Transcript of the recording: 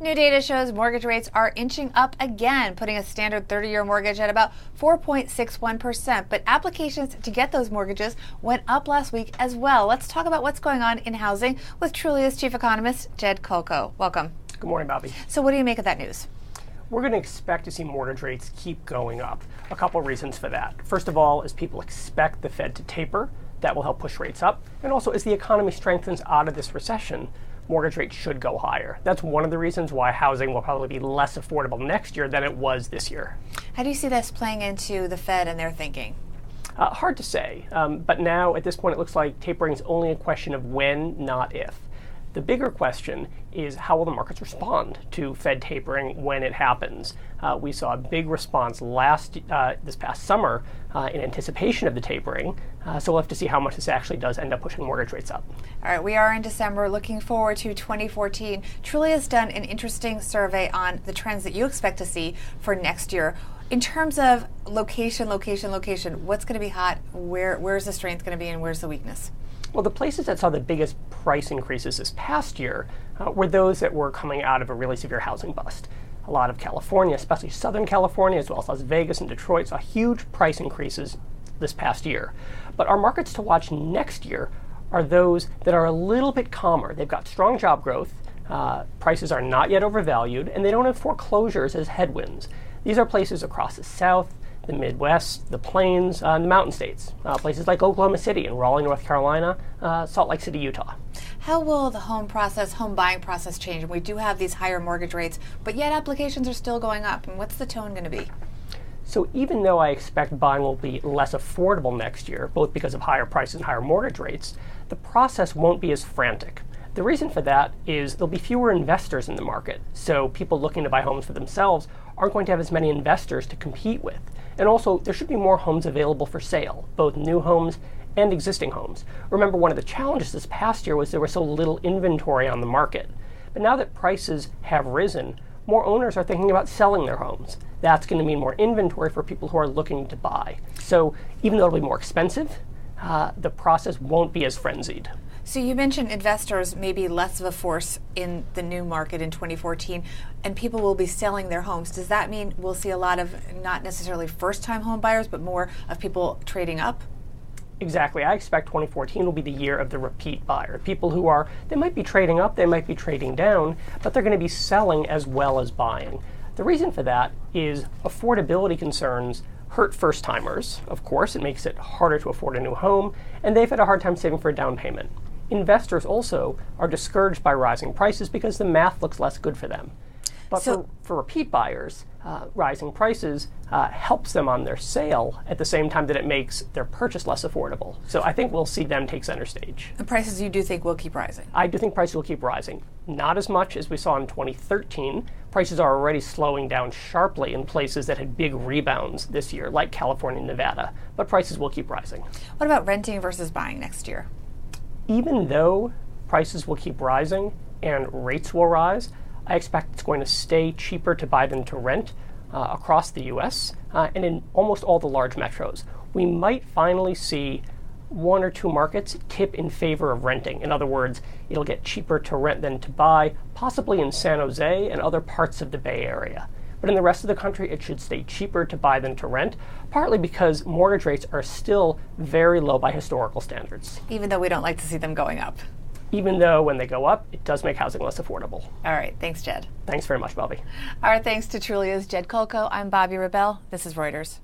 New data shows mortgage rates are inching up again, putting a standard 30-year mortgage at about 4.61%. But applications to get those mortgages went up last week as well. Let's talk about what's going on in housing with Trulia's chief economist, Jed Kolko. Welcome. Good morning, Bobbi. So what do you make of that news? We're going to expect to see mortgage rates keep going up. A couple of reasons for that. First of all, as people expect the Fed to taper, that will help push rates up. And also, as the economy strengthens out of this recession, mortgage rates should go higher. That's one of the reasons why housing will probably be less affordable next year than it was this year. How do you see this playing into the Fed and their thinking? Hard to say, but now at this point it looks like tapering is only a question of when, not if. The bigger question is how will the markets respond to Fed tapering when it happens? We saw a big response this past summer in anticipation of the tapering, so we'll have to see how much this actually does end up pushing mortgage rates up. All right, we are in December, looking forward to 2014. Trulia has done an interesting survey on the trends that you expect to see for next year. In terms of location, what's going to be hot? Where's the strength going to be and where's the weakness? Well, the places that saw the biggest price increases this past year were those that were coming out of a really severe housing bust. A lot of California, especially Southern California, as well as Las Vegas and Detroit, saw huge price increases this past year. But our markets to watch next year are those that are a little bit calmer. They've got strong job growth, prices are not yet overvalued, and they don't have foreclosures as headwinds. These are places across the South, the Midwest, the Plains, and the Mountain States, places like Oklahoma City and Raleigh, North Carolina, Salt Lake City, Utah. How will the home buying process change? We do have these higher mortgage rates, but yet applications are still going up. And what's the tone going to be? So even though I expect buying will be less affordable next year, both because of higher prices and higher mortgage rates, the process won't be as frantic. The reason for that is there'll be fewer investors in the market, so people looking to buy homes for themselves aren't going to have as many investors to compete with. And also, there should be more homes available for sale, both new homes and existing homes. Remember, one of the challenges this past year was there was so little inventory on the market. But now that prices have risen, more owners are thinking about selling their homes. That's going to mean more inventory for people who are looking to buy. So even though it'll be more expensive, the process won't be as frenzied. So you mentioned investors may be less of a force in the new market in 2014, and people will be selling their homes. Does that mean we'll see a lot of not necessarily first-time home buyers, but more of people trading up? Exactly. I expect 2014 will be the year of the repeat buyer. People who they might be trading up, they might be trading down, but they're going to be selling as well as buying. The reason for that is affordability concerns hurt first-timers, of course. It makes it harder to afford a new home, and they've had a hard time saving for a down payment. Investors also are discouraged by rising prices because the math looks less good for them. But for repeat buyers, rising prices helps them on their sale at the same time that it makes their purchase less affordable. So I think we'll see them take center stage. The prices you do think will keep rising? I do think prices will keep rising. Not as much as we saw in 2013. Prices are already slowing down sharply in places that had big rebounds this year, like California and Nevada. But prices will keep rising. What about renting versus buying next year? Even though prices will keep rising and rates will rise, I expect it's going to stay cheaper to buy than to rent across the U.S. And in almost all the large metros. We might finally see one or two markets tip in favor of renting. In other words, it'll get cheaper to rent than to buy, possibly in San Jose and other parts of the Bay Area. But in the rest of the country, it should stay cheaper to buy than to rent, partly because mortgage rates are still very low by historical standards. Even though we don't like to see them going up. Even though when they go up, it does make housing less affordable. All right. Thanks, Jed. Thanks very much, Bobbi. Our thanks to Trulia's Jed Kolko. I'm Bobbi Rebell. This is Reuters.